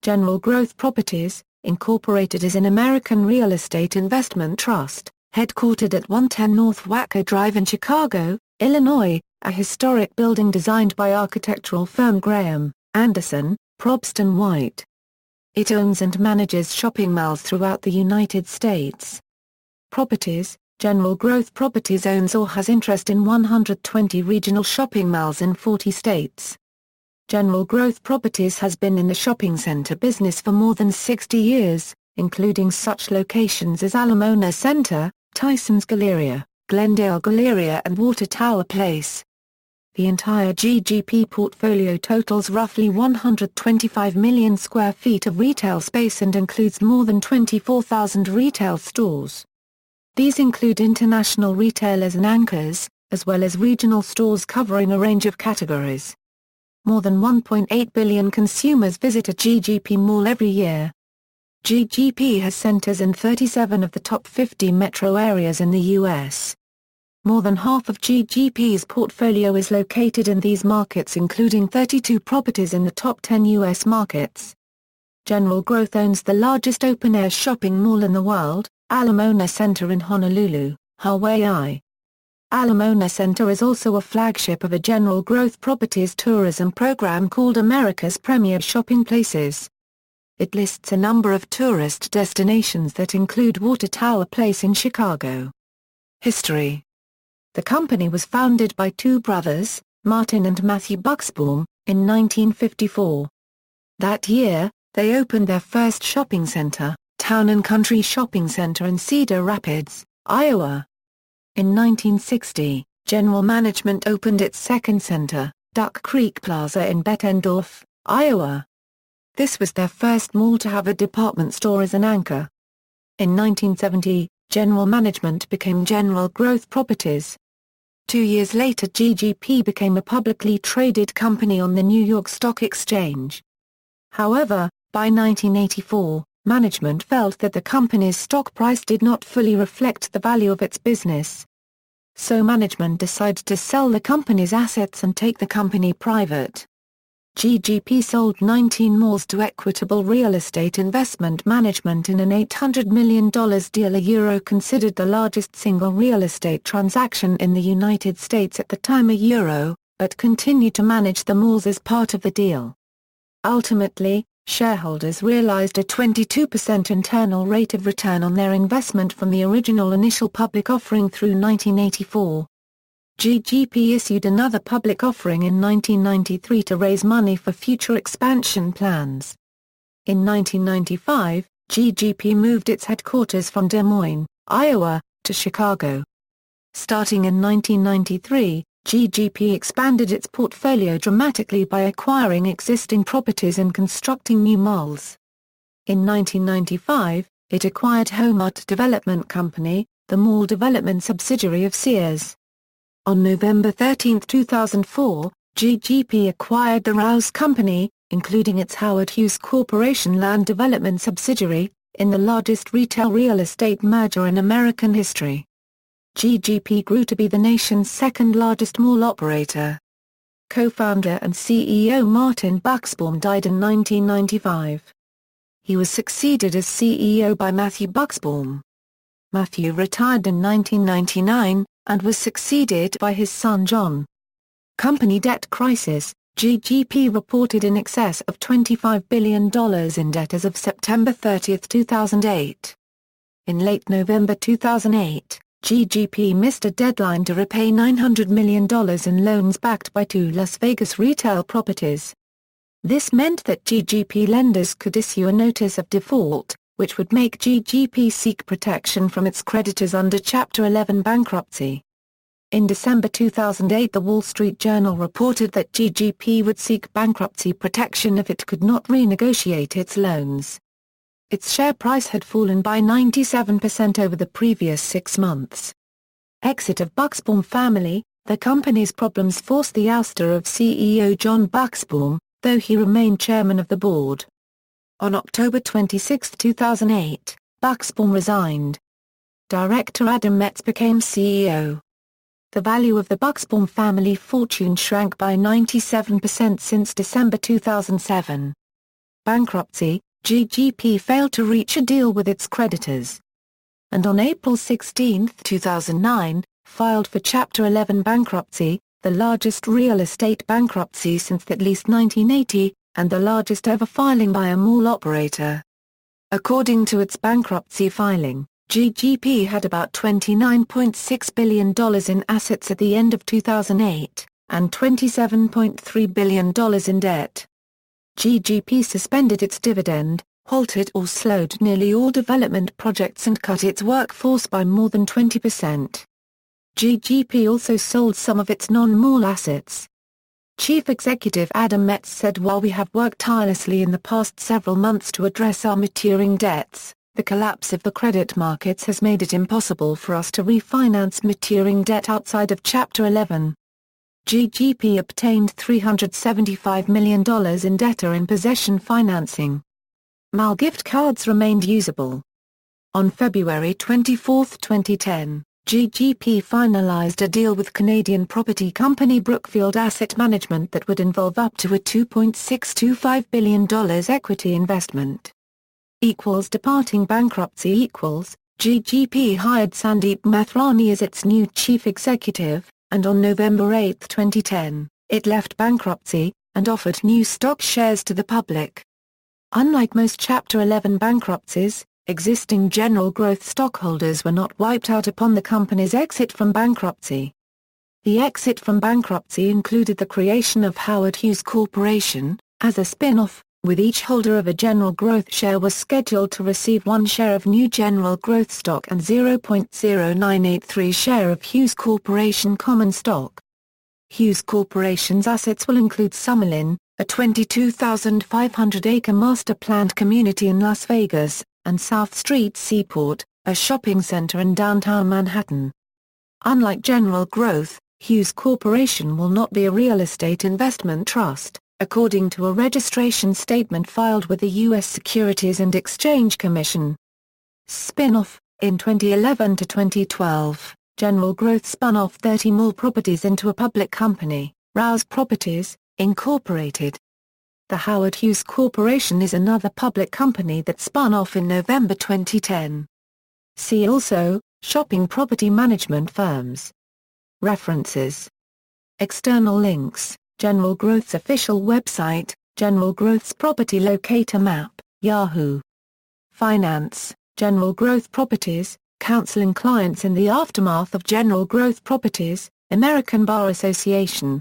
General Growth Properties, Incorporated is an American real estate investment trust, headquartered at 110 North Wacker Drive in Chicago, Illinois, a historic building designed by architectural firm Graham, Anderson, Probst White. It owns and manages shopping malls throughout the United States. Properties, General Growth Properties owns or has interest in 120 regional shopping malls in 40 states. General Growth Properties has been in the shopping center business for more than 60 years, including such locations as Moana Center, Tysons Galleria, Glendale Galleria and Water Tower Place. The entire GGP portfolio totals roughly 125 million square feet of retail space and includes more than 24,000 retail stores. These include international retailers and anchors, as well as regional stores covering a range of categories. More than 1.8 billion consumers visit a GGP mall every year. GGP has centers in 37 of the top 50 metro areas in the U.S. More than half of GGP's portfolio is located in these markets, including 32 properties in the top 10 U.S. markets. General Growth owns the largest open-air shopping mall in the world, Moana Center in Honolulu, Hawaii. Moana Center is also a flagship of a General Growth Properties tourism program called America's Premier Shopping Places. It lists a number of tourist destinations that include Water Tower Place in Chicago. History. The company was founded by two brothers, Martin and Matthew Buxbaum, in 1954. That year, they opened their first shopping center, Town & Country Shopping Center in Cedar Rapids, Iowa. In 1960, General Management opened its second center, Duck Creek Plaza in Bettendorf, Iowa. This was their first mall to have a department store as an anchor. In 1970, General Management became General Growth Properties. 2 years later, GGP became a publicly traded company on the New York Stock Exchange. However, by 1984, management felt that the company's stock price did not fully reflect the value of its business. So management decided to sell the company's assets and take the company private. GGP sold 19 malls to Equitable Real Estate Investment Management in an $800 million deal, considered the largest single real estate transaction in the United States at the time, but continued to manage the malls as part of the deal. Ultimately, shareholders realized a 22% internal rate of return on their investment from the original initial public offering through 1984. GGP issued another public offering in 1993 to raise money for future expansion plans. In 1995, GGP moved its headquarters from Des Moines, Iowa, to Chicago. Starting in 1993, GGP expanded its portfolio dramatically by acquiring existing properties and constructing new malls. In 1995, it acquired Homart Development Company, the mall development subsidiary of Sears. On November 13, 2004, GGP acquired the Rouse Company, including its Howard Hughes Corporation land development subsidiary, in the largest retail real estate merger in American history. GGP grew to be the nation's second-largest mall operator. Co-founder and CEO Martin Buxbaum died in 1995. He was succeeded as CEO by Matthew Buxbaum. Matthew retired in 1999, and was succeeded by his son John. Company debt crisis. GGP reported in excess of $25 billion in debt as of September 30, 2008. In late November 2008, GGP missed a deadline to repay $900 million in loans backed by two Las Vegas retail properties. This meant that GGP lenders could issue a notice of default, which would make GGP seek protection from its creditors under Chapter 11 bankruptcy. In December 2008, the Wall Street Journal reported that GGP would seek bankruptcy protection if it could not renegotiate its loans. Its share price had fallen by 97% over the previous 6 months. Exit of Buxbaum family. The company's problems forced the ouster of CEO John Buxbaum, though he remained chairman of the board. On October 26, 2008, Buxbaum resigned. Director Adam Metz became CEO. The value of the Buxbaum family fortune shrank by 97% since December 2007. bankruptcy, GGP failed to reach a deal with its creditors. And on April 16, 2009, filed for Chapter 11 bankruptcy, the largest real estate bankruptcy since at least 1980, and the largest ever filing by a mall operator. According to its bankruptcy filing, GGP had about $29.6 billion in assets at the end of 2008, and $27.3 billion in debt. GGP suspended its dividend, halted or slowed nearly all development projects and cut its workforce by more than 20%. GGP also sold some of its non-mall assets. Chief Executive Adam Metz said, "While we have worked tirelessly in the past several months to address our maturing debts, the collapse of the credit markets has made it impossible for us to refinance maturing debt outside of Chapter 11. GGP obtained $375 million in debtor-in-possession financing. Mall gift cards remained usable." On February 24, 2010, GGP finalized a deal with Canadian property company Brookfield Asset Management that would involve up to a $2.625 billion equity investment. Departing bankruptcy GGP hired Sandeep Mathrani as its new chief executive, and on November 8, 2010, it left bankruptcy, and offered new stock shares to the public. Unlike most Chapter 11 bankruptcies, existing General Growth stockholders were not wiped out upon the company's exit from bankruptcy. The exit from bankruptcy included the creation of Howard Hughes Corporation, as a spin-off, with each holder of a General Growth share was scheduled to receive 1 share of new General Growth stock and 0.0983 share of Hughes Corporation common stock. Hughes Corporation's assets will include Summerlin, a 22,500-acre master-planned community in Las Vegas, and South Street Seaport, a shopping center in downtown Manhattan. Unlike General Growth, Hughes Corporation will not be a real estate investment trust, according to a registration statement filed with the U.S. Securities and Exchange Commission. Spin-off: in 2011 to 2012, General Growth spun off 30 mall properties into a public company, Rouse Properties, Incorporated. The Howard Hughes Corporation is another public company that spun off in November 2010. See also, shopping property management firms. References. External links: General Growth's official website, General Growth's property locator map, Yahoo! Finance, General Growth Properties, counseling clients in the aftermath of General Growth Properties, American Bar Association.